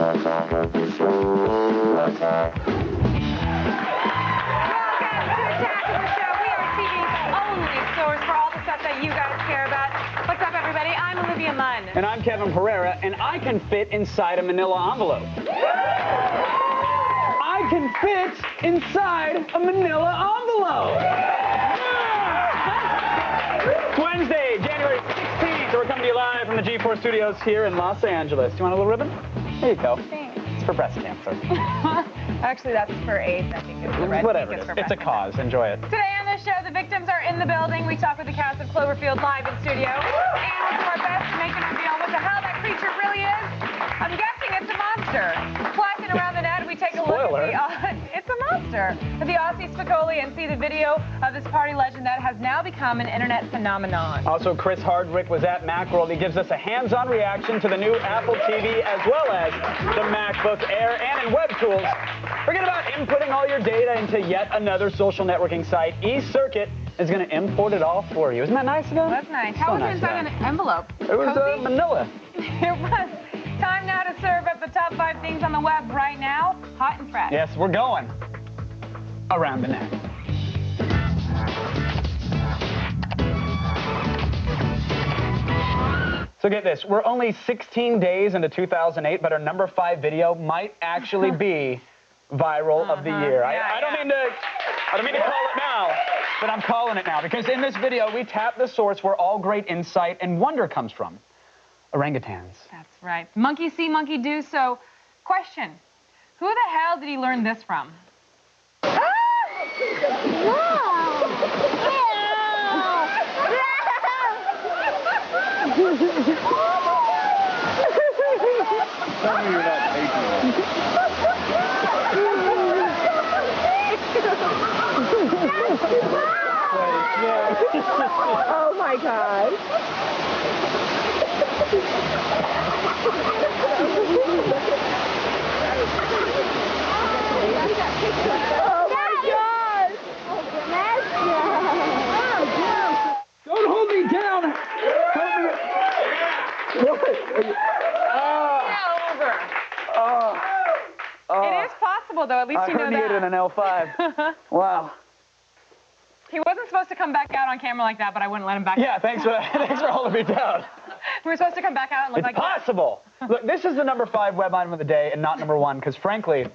You guys care about. What's up, everybody? I'm ENunn. And I'm Kevin Pereira, and I can fit inside a manila envelope. I can fit inside a manila envelope. It's Wednesday, January 16th. We're coming to you live from the G4 studios here in Los Angeles. Do you want a little ribbon? Here you go. Thanks. It's for breast cancer. Actually, that's for AIDS. I think it's the red. Whatever it is. It's a cause. Enjoy it. Today on the show, the victims are in the building. We talk with the cast of Cloverfield live in studio. And we'll do our best to make an reveal what the hell that creature really is. I'm guessing it's a monster. Flashing around the net, we take a look at it's a monster. At the Aussie Spicoli and see the video of this party legend that has now become an internet phenomenon. Also, Chris Hardwick was at Macworld. He gives us a hands-on reaction to the new Apple TV as well as the MacBook Air and in web tools. Forget about inputting all your data into yet another social networking site. eCircuit is going to import it all for you. Isn't that nice of them? That's nice. How was it inside an envelope? It was manila. It was. Time now to serve up the top 5 things on the web right now. Hot and fresh. Yes, we're going around the net. So get this, we're only 16 days into 2008, but our number 5 video might actually be viral of the year. I don't mean to call it now, but I'm calling it now because in this video we tap the source where all great insight and wonder comes from. Orangutans. That's right. Monkey see, monkey do. So, question. Who the hell did he learn this from? Tell me you're not taking Oh my God. Don't hold me down! Help me! It is possible, though. At least you know that. I herniated in an L5. Wow. He wasn't supposed to come back out on camera like that, but I wouldn't let him back out. Yeah, thanks for holding me down. We were supposed to come back out and look like that. It's possible. Look, this is the number 5 web item of the day and not number 1, because frankly,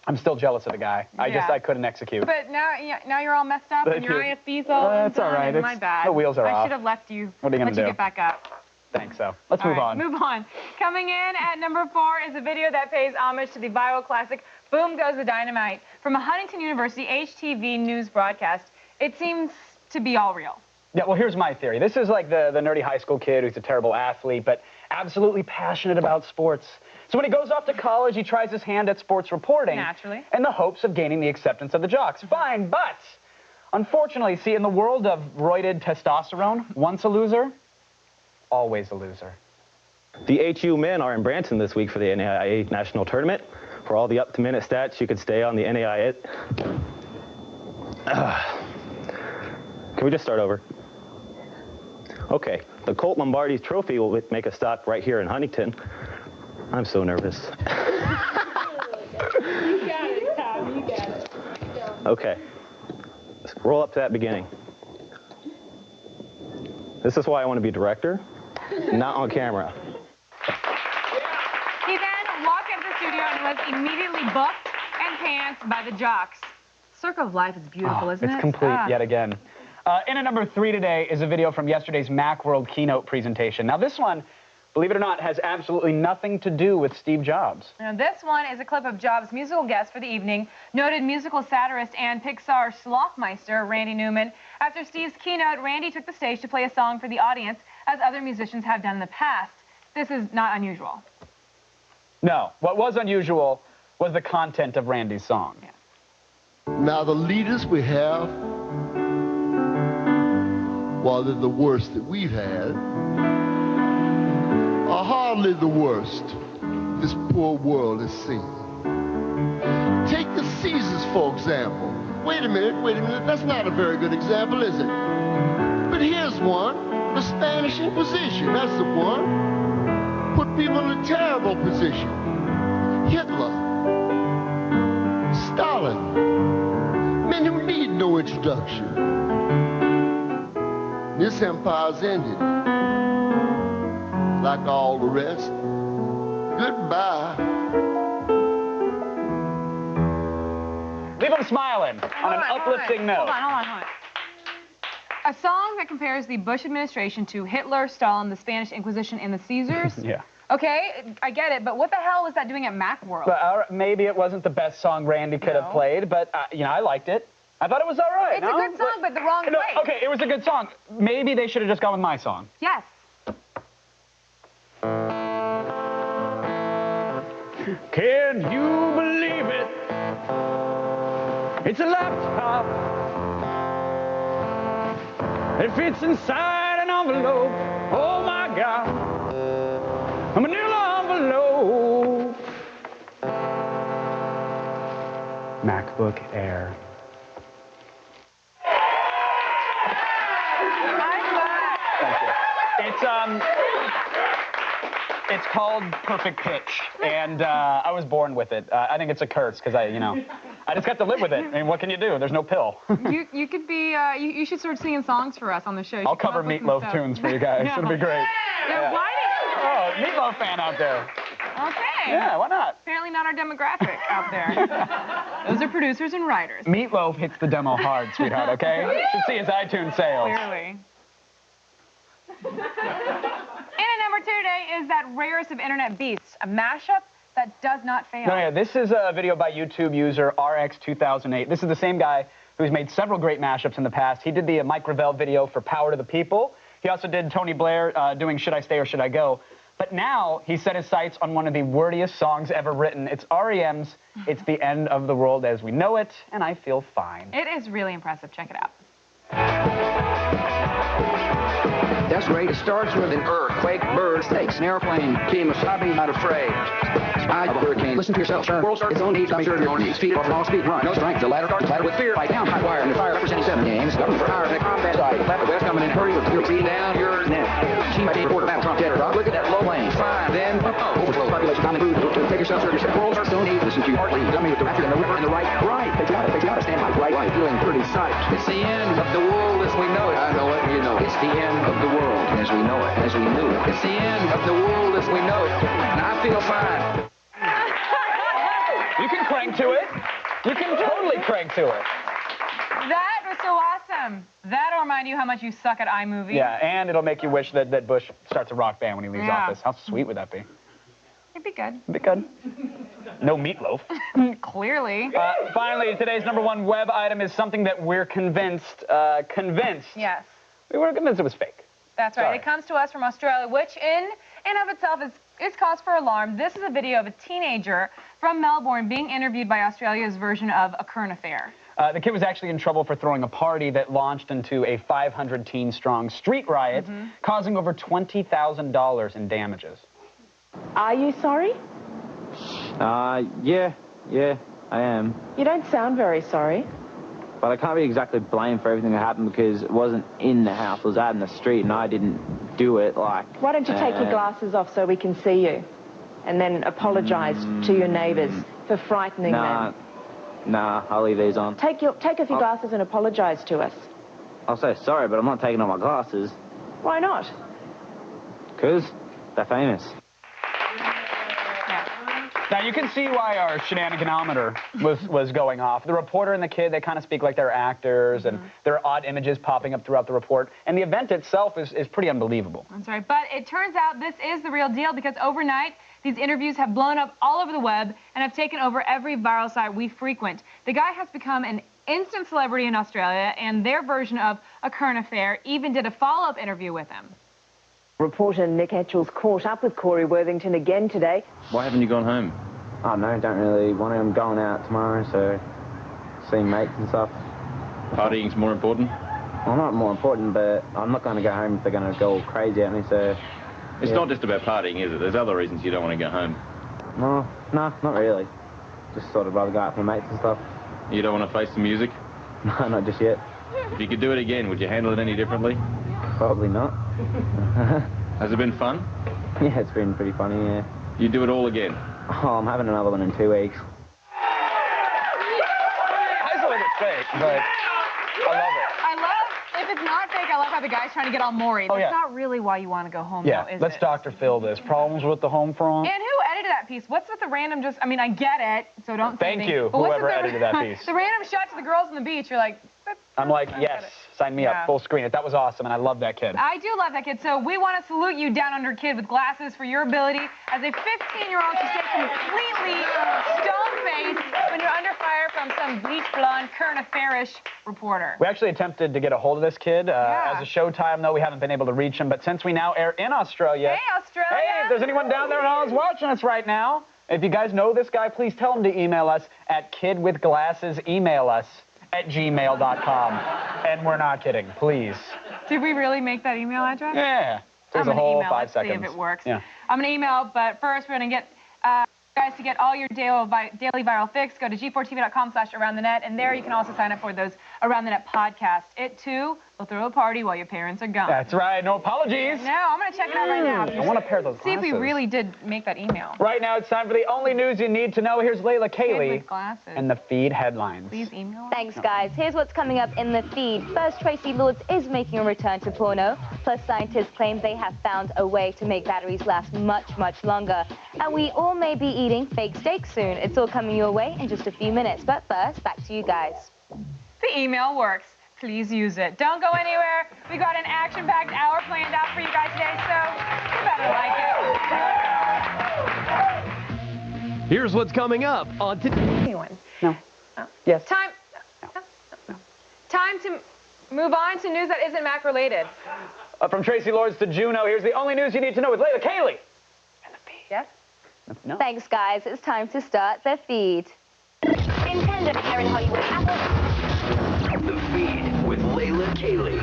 I'm still jealous of the guy. I couldn't execute. But now you're all messed up and your IFB's all That's all right. My bad. The wheels are off. I should have left you. What are you going to do? Let you get back up. Thanks, so. Let's move on. Move on. Coming in at number 4 is a video that pays homage to the viral classic Boom Goes the Dynamite from a Huntington University HTV news broadcast. It seems to be all real. Yeah, well, here's my theory. This is like the nerdy high school kid who's a terrible athlete, but absolutely passionate about sports. So when he goes off to college, he tries his hand at sports reporting. Naturally. In the hopes of gaining the acceptance of the jocks. Fine, but unfortunately, see, in the world of roided testosterone, once a loser, always a loser. The HU men are in Branson this week for the NAIA National Tournament. For all the up-to-minute stats, you could stay on the NAIA. Can we just start over? Okay, the Colt Lombardi Trophy will make a stop right here in Huntington. I'm so nervous. You got it, Tom. You got it. Okay, let's roll up to that beginning. This is why I want to be director, not on camera. He then walked into the studio and was immediately booked and pantsed by the jocks. Circle of Life is beautiful, isn't it? It's complete yet again. In at number 3 today is a video from yesterday's Macworld keynote presentation. Now this one, believe it or not, has absolutely nothing to do with Steve Jobs. Now this one is a clip of Jobs' musical guest for the evening, noted musical satirist and Pixar slothmeister Randy Newman. After Steve's keynote, Randy took the stage to play a song for the audience, as other musicians have done in the past. This is not unusual. No, what was unusual was the content of Randy's song. Yeah. Now the leaders we have, while they're the worst that we've had, are hardly the worst this poor world has seen. Take the Caesars, for example. Wait a minute, that's not a very good example, is it? But here's one, the Spanish Inquisition, that's the one. Put people in a terrible position. Hitler, Stalin, men who need no introduction. This empire's ended. Like all the rest. Goodbye. Leave them smiling on an uplifting note. Hold on. A song that compares the Bush administration to Hitler, Stalin, the Spanish Inquisition, and the Caesars? Yeah. Okay, I get it, but what the hell was that doing at Macworld? But, maybe it wasn't the best song Randy could have played, but, you know, I liked it. I thought it was all right. It's a good song, but the wrong place. Okay, it was a good song. Maybe they should have just gone with my song. Yes. Can you believe it? It's a laptop. It fits inside an envelope. Oh my God. A manila envelope. MacBook Air. It's called Perfect Pitch, and I was born with it. I think it's a curse because I just got to live with it. I mean, what can you do? There's no pill. You could be. You should start singing songs for us on the show. I'll cover Meatloaf tunes for you guys. It'll be great. Yeah. Why did you? Meatloaf fan out there. Okay. Yeah, why not? Apparently not our demographic out there. Those are producers and writers. Meatloaf hits the demo hard, sweetheart. Okay. You should see his iTunes sales. Clearly. ENunn number 2 today is that rarest of internet beasts, a mashup that does not fail. No, yeah, this is a video by YouTube user RX2008. This is the same guy who's made several great mashups in the past. He did the Mike Gravel video for Power to the People. He also did Tony Blair doing Should I Stay or Should I Go? But now he set his sights on one of the wordiest songs ever written. It's REM's It's the End of the World as We Know It, and I Feel Fine. It is really impressive. Check it out. That's great. It starts with an earthquake, birds, snakes, an airplane, Kemosabe, not afraid. I have a hurricane. Listen to yourself, sir. World starts its own needs. Make sure of your own needs. Feet off long speed run. No strength. The ladder starts. Ladder with fear. Fight down. Hot wire. And the fire representing 7 games. Government for hours. Combat side. Left to west coming in. Hurry with your feet down your neck. Team ID report battle. Trump jetter. Look at that low lane. Fine. Then overflow. Population. Common food. Take yourself. Serve yourself. World starts its own needs. Listen to your heart. Dummy with the rapture and the river and the right. Right. Patriotic. Stand by. Right. Feeling pretty psyched. It's the end of the world as we know it. I know it. You know it. It's the end of the world as we know it. As we knew it. It's the end of the world as we know it. And I feel fine. You can crank to it. You can totally crank to it. That was so awesome. That'll remind you how much you suck at iMovie. Yeah, and it'll make you wish that Bush starts a rock band when he leaves office. How sweet would that be? It'd be good. It'd be good. No meatloaf. Clearly. Finally, today's #1 web item is something that we're convinced. Yes. We were convinced it was fake. That's right. Sorry. It comes to us from Australia, which in and of itself is cause for alarm. This is a video of a teenager from Melbourne being interviewed by Australia's version of a current affair. The kid was actually in trouble for throwing a party that launched into a 500-teen-strong street riot, causing over $20,000 in damages. Are you sorry? Yeah, I am. You don't sound very sorry. But I can't be exactly blamed for everything that happened because it wasn't in the house, it was out in the street and I didn't do it, like... Why don't you take your glasses off so we can see you? And then apologise to your neighbours for frightening them. Nah, I'll leave these on. Take off your glasses and apologise to us. I'll say sorry, but I'm not taking off my glasses. Why not? Because they're famous. Now, you can see why our shenaniganometer was going off. The reporter and the kid, they kind of speak like they're actors, and there are odd images popping up throughout the report. And the event itself is pretty unbelievable. That's right. But it turns out this is the real deal because overnight, these interviews have blown up all over the web and have taken over every viral site we frequent. The guy has become an instant celebrity in Australia, and their version of a current affair even did a follow-up interview with him. Reporter Nick Etchell's caught up with Corey Worthington again today. Why haven't you gone home? Oh, no, don't really want to. I'm going out tomorrow, so seeing mates and stuff. Partying's more important? Well, not more important, but I'm not going to go home if they're going to go all crazy at me, so... It's not just about partying, is it? There's other reasons you don't want to go home. No, not really. Just sort of rather go out with my mates and stuff. You don't want to face the music? No, not just yet. If you could do it again, would you handle it any differently? Probably not. Has it been fun? Yeah, it's been pretty funny, yeah. You'd do it all again? Oh, I'm having another one in 2 weeks. I still think it's fake, but I love it. I love, if it's not fake, I love how the guy's trying to get all Maury. That's not really why you want to go home, though, is let's it? Dr. Phil this. Problems with the home front? And who edited that piece? What's with the random just, I mean, I get it, so don't say Thank you, whoever edited that piece. The random shot to the girls on the beach, you're like, I'm like, yes, sign me up, full screen it. That was awesome, and I love that kid. I do love that kid, so we want to salute you, Down Under kid with glasses, for your ability as a 15-year-old to stay completely stone-faced when you're under fire from some bleach-blonde, current affair-ish reporter. We actually attempted to get a hold of this kid. As a Showtime, though, we haven't been able to reach him, but since we now air in Australia... Hey, Australia! Hey, if there's anyone down there who's watching us right now, if you guys know this guy, please tell him to email us at kidwithglassesemail@gmail.com. And we're not kidding, please. Did we really make that email address? Yeah. There's a whole 5 seconds. See if it works. Yeah. I'm going to email, but first we're going to get guys to get all your daily viral fix. Go to g4tv.com/aroundthenet, and there you can also sign up for those Around the Net podcasts. It, too, will throw a party while your parents are gone. That's right. No apologies. No, I'm going to check it out right now. I want to pair those See glasses. if we really did make that email. Right now, it's time for the only news you need to know. Here's Layla Cayley and the feed headlines. Please email us. Thanks, guys. Here's what's coming up in the feed. First, Tracy Lords is making a return to porno. Plus, scientists claim they have found a way to make batteries last much, much longer. And we all may be eating fake steak soon. It's all coming your way in just a few minutes. But first, back to you guys. The email works. Please use it. Don't go anywhere. We got an action-packed hour planned out for you guys today, so you better like it. Here's what's coming up on today. Anyone? No. Oh. Yes. Time to move on to news that isn't Mac related. From Tracy Lords to Juno, here's the only news you need to know with Layla Cayley. And the feed. Yes? No. Thanks, guys. It's time to start the feed. Intended here in Hollywood. The feed with Layla Cayley.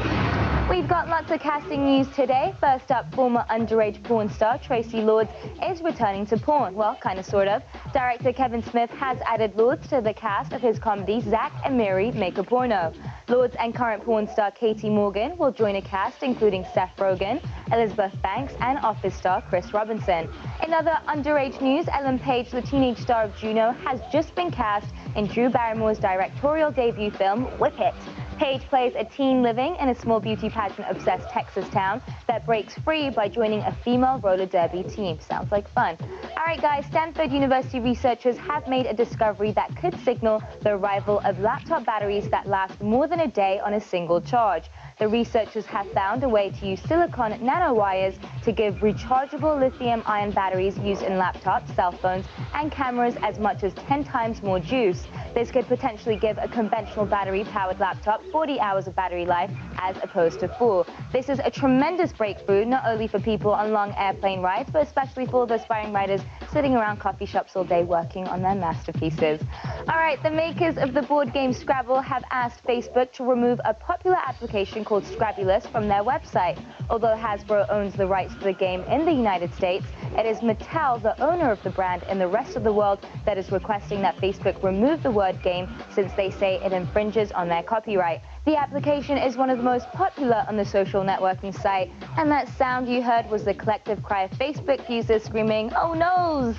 We've got lots of casting news today. First up, former underage porn star Tracy Lords is returning to porn. Well, kind of, sort of. Director Kevin Smith has added Lords to the cast of his comedy Zack and Miri Make a Porno. Lords and current porn star Katie Morgan will join a cast including Seth Rogen, Elizabeth Banks, and Office star Chris Robinson. In other underage news, Ellen Page, the teenage star of Juno, has just been cast in Drew Barrymore's directorial debut film, Whip It. Paige plays a teen living in a small beauty pageant-obsessed Texas town that breaks free by joining a female roller derby team. Sounds like fun. All right, guys, Stanford University researchers have made a discovery that could signal the arrival of laptop batteries that last more than a day on a single charge. The researchers have found a way to use silicon nanowires to give rechargeable lithium-ion batteries used in laptops, cell phones, and cameras as much as 10 times more juice. This could potentially give a conventional battery-powered laptop 40 hours of battery life as opposed to 4. This is a tremendous breakthrough, not only for people on long airplane rides, but especially for the aspiring writers sitting around coffee shops all day working on their masterpieces. All right, the makers of the board game Scrabble have asked Facebook to remove a popular application called Scrabulous from their website. Although Hasbro owns the rights to the game in the United States, it is Mattel, the owner of the brand in the rest of the world, that is requesting that Facebook remove the word game since they say it infringes on their copyright. The application is one of the most popular on the social networking site, and that sound you heard was the collective cry of Facebook users screaming, "Oh noes!"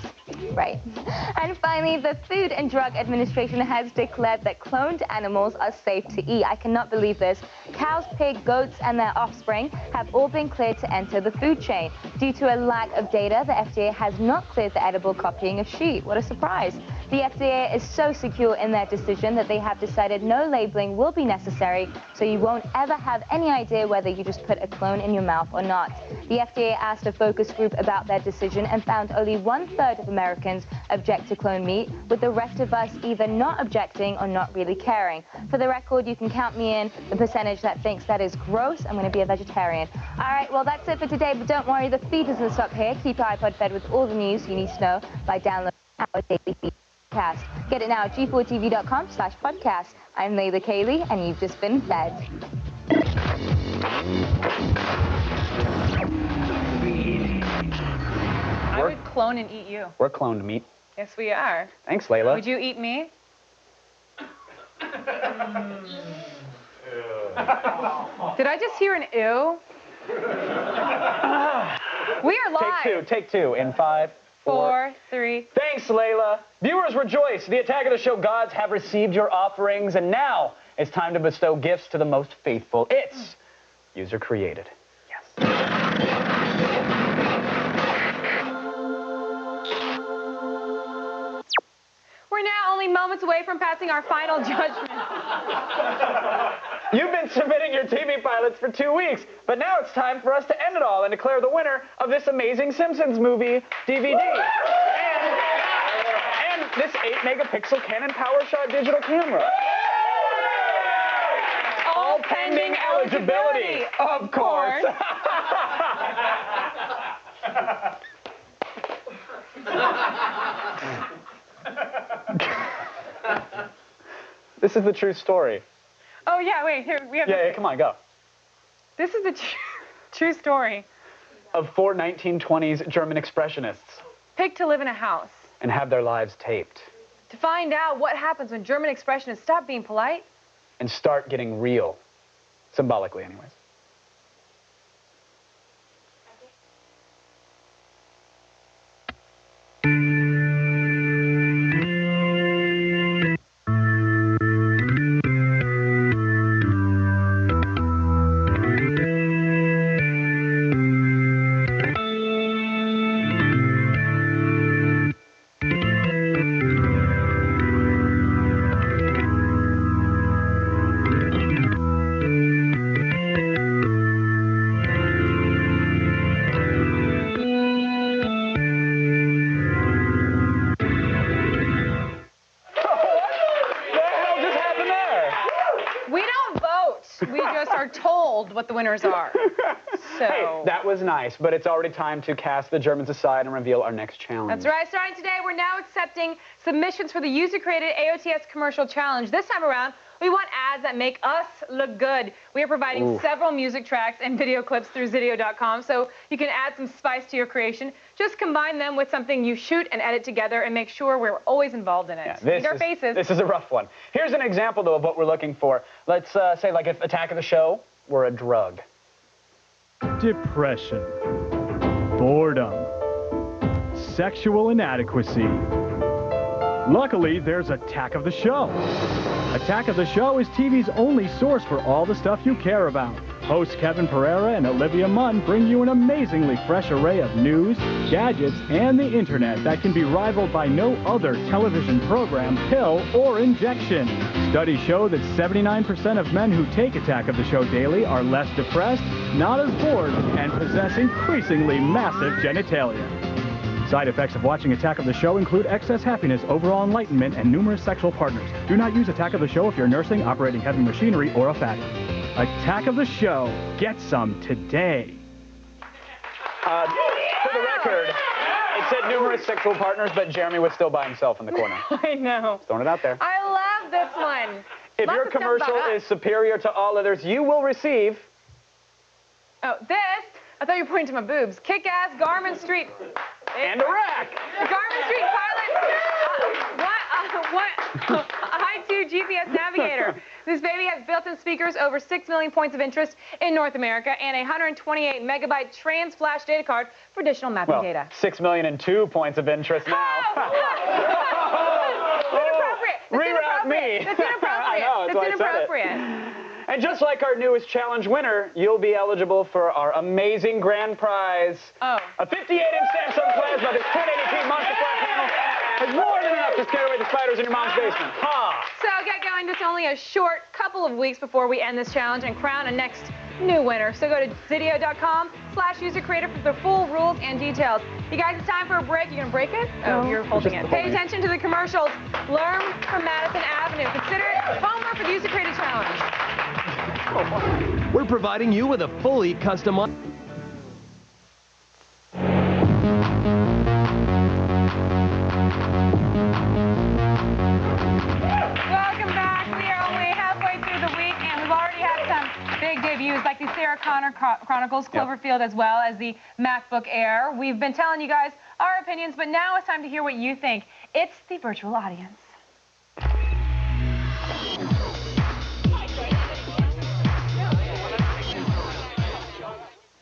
Right. And finally, the Food and Drug Administration has declared that cloned animals are safe to eat. I cannot believe this. Cows, pigs, goats, and their offspring have all been cleared to enter the food chain. Due to a lack of data, the FDA has not cleared the edible copying of sheep. What a surprise. The FDA is so secure in their decision that they have decided no labeling will be necessary, so you won't ever have any idea whether you just put a clone in your mouth or not. The FDA asked a focus group about their decision and found only 1/3 of Americans object to clone meat, with the rest of us either not objecting or not really caring. For the record, you can count me in the percentage that thinks that is gross. I'm going to be a vegetarian. All right, well, that's it for today, but don't worry, the feed doesn't stop here. Keep your iPod fed with all the news you need to know by downloading our daily feed. Get it now at g4tv.com/podcast. I'm Layla Cayley, and you've just been fed. I would clone and eat you. We're cloned meat. Yes, we are. Thanks, Layla. Would you eat me? Did I just hear an ew? We are live. Take two in 5, 4, 3. Thanks, Layla. Viewers, rejoice. The Attack of the Show gods have received your offerings, and now it's time to bestow gifts to the most faithful. It's user-created. Yes. We're now only moments away from passing our final judgment. You've been submitting your TV pilots for 2 weeks, but now it's time for us to end it all and declare the winner of this amazing Simpsons movie DVD. And this 8-megapixel Canon PowerShot digital camera. All pending eligibility, of course. This is the true story. Oh, yeah, wait, here, we have... Yeah, come on, go. This is the true story. Of 4 1920s German expressionists. Picked to live in a house. And have their lives taped. To find out what happens when German expressionists stop being polite. And start getting real. Symbolically, anyways. We just are told what the winners are. So. Hey, that was nice, but it's already time to cast the Germans aside and reveal our next challenge. That's right. Starting today, we're now accepting submissions for the user-created AOTS commercial challenge. This time around, we want ads that make us look good. We are providing several music tracks and video clips through Zidio.com, so you can add some spice to your creation. Just combine them with something you shoot and edit together and make sure we're always involved in it. Yeah, Meet our faces. This is a rough one. Here's an example, though, of what we're looking for. Let's say, like, if Attack of the Show were a drug. Depression, boredom, sexual inadequacy. Luckily, there's Attack of the Show. Attack of the Show is TV's only source for all the stuff you care about. Hosts Kevin Pereira and Olivia Munn bring you an amazingly fresh array of news, gadgets, and the internet that can be rivaled by no other television program, pill, or injection. Studies show that 79% of men who take Attack of the Show daily are less depressed, not as bored, and possess increasingly massive genitalia. Side effects of watching Attack of the Show include excess happiness, overall enlightenment, and numerous sexual partners. Do not use Attack of the Show if you're nursing, operating heavy machinery, or a fatty. Attack of the Show. Get some today. For the record, it said numerous sexual partners, but Jeremy was still by himself in the corner. I know. Just throwing it out there. I love this one. If your commercial is superior to all others, you will receive... Oh, this? I thought you were pointing to my boobs. Kick-ass Garmin Street... And a rack. The Garmin Street Pilot. I2 GPS Navigator. This baby has built-in speakers, over 6 million points of interest in North America, and a 128 megabyte trans flash data card for additional mapping data. 6,000,002 points of interest now. Reroute me. That's inappropriate. I know, that's why I said it. And just like our newest challenge winner, you'll be eligible for our amazing grand prize. A 58-inch Samsung Plasma, this 1080p monster flat panel is more than enough to scare away the spiders in your mom's basement. Ha! So get going. It's only a short couple of weeks before we end this challenge and crown a next new winner. So go to Zidio.com/user-creator for the full rules and details. You guys, it's time for a break. You gonna break it? Oh, you're holding it. Pay attention to the commercials. Learn from Madison Avenue. Consider it homework for the user-created challenge. We're providing you with a fully customized... Welcome back. We are only halfway through the week, and we've already had some big debuts, like the Sarah Connor Chronicles, Cloverfield, as well as the MacBook Air. We've been telling you guys our opinions, but now it's time to hear what you think. It's the virtual audience.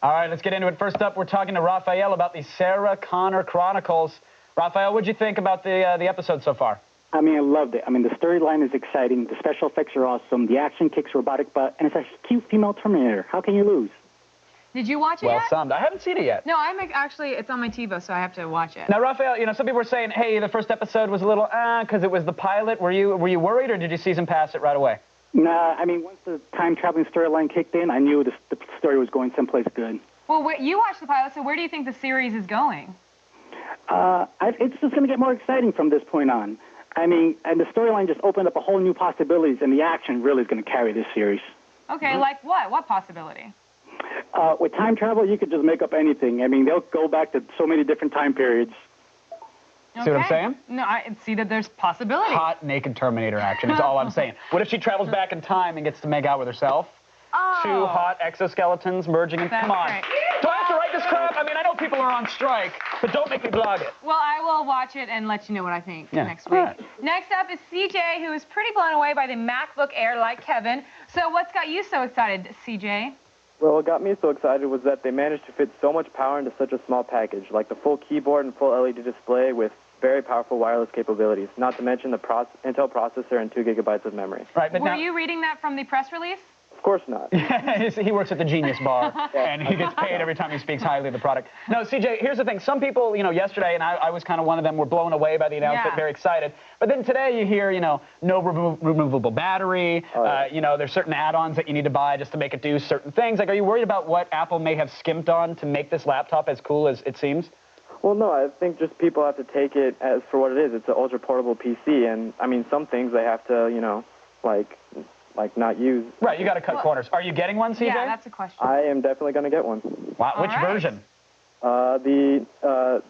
All right, let's get into it. First up, we're talking to Raphael about the Sarah Connor Chronicles. Raphael, what'd you think about the episode so far? I mean, I loved it. I mean, the storyline is exciting. The special effects are awesome. The action kicks robotic butt. And it's a cute female Terminator. How can you lose? Did you watch it well yet? summed. I haven't seen it yet. No, actually, it's on my TiVo, so I have to watch it. Now, Raphael, you know, some people were saying, hey, the first episode was a little, because it was the pilot. Were you worried, or did you season pass it right away? Nah, I mean, once the time-traveling storyline kicked in, I knew the story was going someplace good. Well, you watched the pilot, so where do you think the series is going? It's just going to get more exciting from this point on. I mean, and the storyline just opened up a whole new possibilities, and the action really is going to carry this series. Okay, like what? What possibility? With time travel, you could just make up anything. I mean, they'll go back to so many different time periods. Okay. See what I'm saying? No, I see that there's possibility. Hot, naked Terminator action is all I'm saying. What if she travels back in time and gets to make out with herself? Oh. 2 hot exoskeletons merging in. Come on. Great. Do I have to write this crap? I mean, I know people are on strike, but don't make me blog it. Well, I will watch it and let you know what I think next week. Right. Next up is CJ, who is pretty blown away by the MacBook Air like Kevin. So what's got you so excited, CJ? Well, what got me so excited was that they managed to fit so much power into such a small package, like the full keyboard and full LED display with very powerful wireless capabilities, not to mention the Intel processor and 2 gigabytes of memory. Right, but Were you reading that from the press release? Of course not. He works at the Genius Bar, and he gets paid every time he speaks highly of the product. No, CJ, here's the thing. Some people, you know, yesterday, and I was kind of one of them, were blown away by the announcement, very excited. But then today you hear, you know, no removable battery. You know, there's certain add-ons that you need to buy just to make it do certain things. Like, are you worried about what Apple may have skimped on to make this laptop as cool as it seems? Well, no, I think just people have to take it as for what it is. It's an ultra-portable PC, and, I mean, some things they have to, you know, like not use. Right, you got to cut corners. Are you getting one, CJ? Yeah, that's a question. I am definitely going to get one. Wow, which version?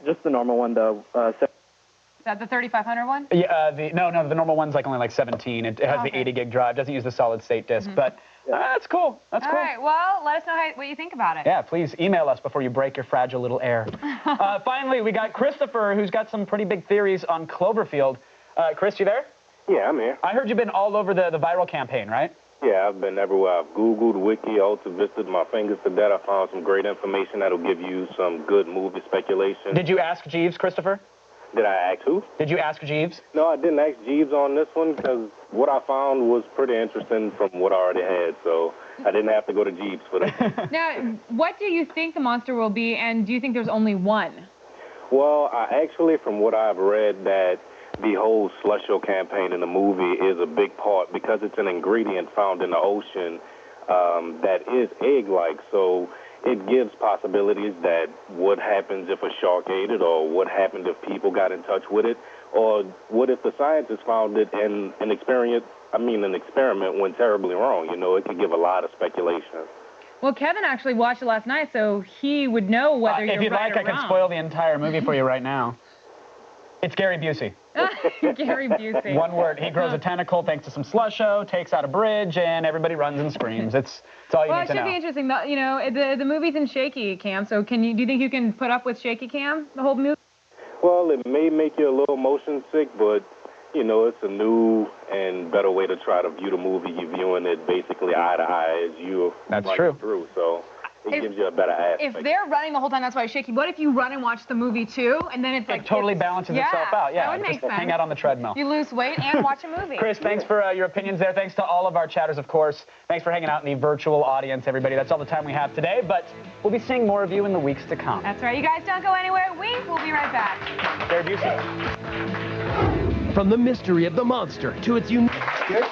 Just the normal one, though. Is that the 3500 one? Yeah, no, the normal one's like only like 17. It has the 80 gig drive, doesn't use the solid state disk, but that's cool. That's cool. All right, well, let us know what you think about it. Yeah, please email us before you break your fragile little air. Finally, we got Christopher, who's got some pretty big theories on Cloverfield. Chris, you there? Yeah, I'm here. I heard you've been all over the viral campaign, right? Yeah, I've been everywhere. I've Googled, Wiki, AltaVista, my fingers to that. I found some great information that'll give you some good movie speculation. Did you ask Jeeves, Christopher? Did I ask who? Did you ask Jeeves? No, I didn't ask Jeeves on this one because what I found was pretty interesting from what I already had, so I didn't have to go to Jeeves for that. Now, what do you think the monster will be, and do you think there's only one? Well, actually, from what I've read, that the whole slush show campaign in the movie is a big part because it's an ingredient found in the ocean that is egg-like. So it gives possibilities that what happens if a shark ate it, or what happened if people got in touch with it, or what if the scientists found it and an experiment went terribly wrong. You know, it could give a lot of speculation. Well, Kevin actually watched it last night, so he would know whether you're right or wrong. If you'd like, I can spoil the entire movie for you right now. It's Gary Busey. Gary Busey. One word. He grows a tentacle thanks to some slusho, takes out a bridge, and everybody runs and screams. It's all you need to know. Well, it should be interesting. You know, the movie's in shaky cam, so do you think you can put up with shaky cam, the whole movie? Well, it may make you a little motion sick, but, you know, it's a new and better way to try to view the movie. You're viewing it basically eye to eye as you're running through, so it gives you a better aspect. If they're running the whole time, that's why it's shaky. What if you run and watch the movie, too, and then it's like... It totally balances itself out. Yeah, that would make sense. Hang out on the treadmill. You lose weight and watch a movie. Chris, thanks for your opinions there. Thanks to all of our chatters, of course. Thanks for hanging out in the virtual audience, everybody. That's all the time we have today, but we'll be seeing more of you in the weeks to come. That's right. You guys don't go anywhere. We'll be right back. Gary Busey. From the mystery of the monster to its unique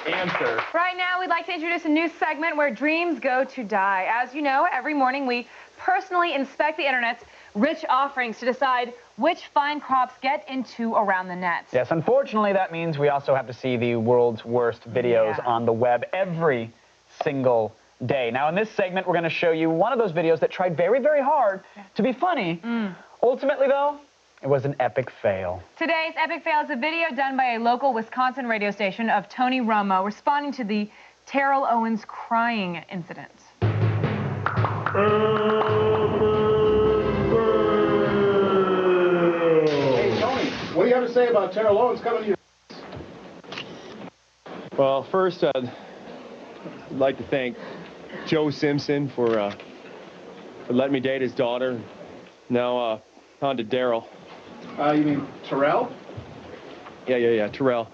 answer. Right now, we'd like to introduce a new segment where dreams go to die. As you know, every morning we personally inspect the internet's rich offerings to decide which fine crops get into around the net. Yes, unfortunately, that means we also have to see the world's worst videos on the web every single day. Now, in this segment, we're going to show you one of those videos that tried very, very hard to be funny. Ultimately, though, it was an epic fail. Today's epic fail is a video done by a local Wisconsin radio station of Tony Romo responding to the Terrell Owens crying incident. Hey, Tony, what do you have to say about Terrell Owens coming to your... Well, first, I'd like to thank Joe Simpson for letting me date his daughter. Now, on to Daryl. You mean Terrell? Yeah, Terrell.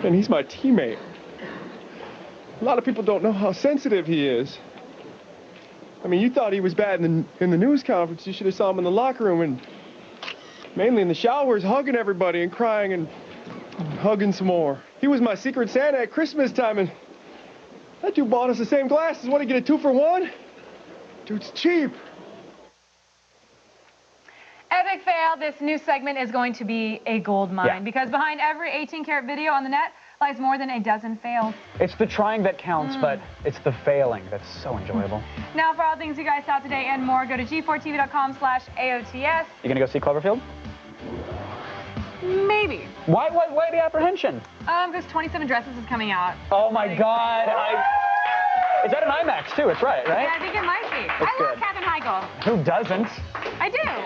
And he's my teammate. A lot of people don't know how sensitive he is. I mean, you thought he was bad in the news conference. You should have saw him in the locker room and mainly in the showers, hugging everybody and crying and hugging some more. He was my Secret Santa at Christmas time, and that dude bought us the same glasses. What, did he get a 2-for-1? Dude's cheap. Epic fail. This new segment is going to be a gold mine because behind every 18-karat video on the net lies more than a dozen fails. It's the trying that counts, but it's the failing that's so enjoyable. Now, for all things you guys saw today and more, go to g4tv.com/AOTS. You gonna go see Cloverfield? Maybe. Why the apprehension? Because 27 Dresses is coming out. Oh my God! Is that an IMAX too? It's right? Yeah, I think it might be. I love Katherine Heigl. Who doesn't? I do.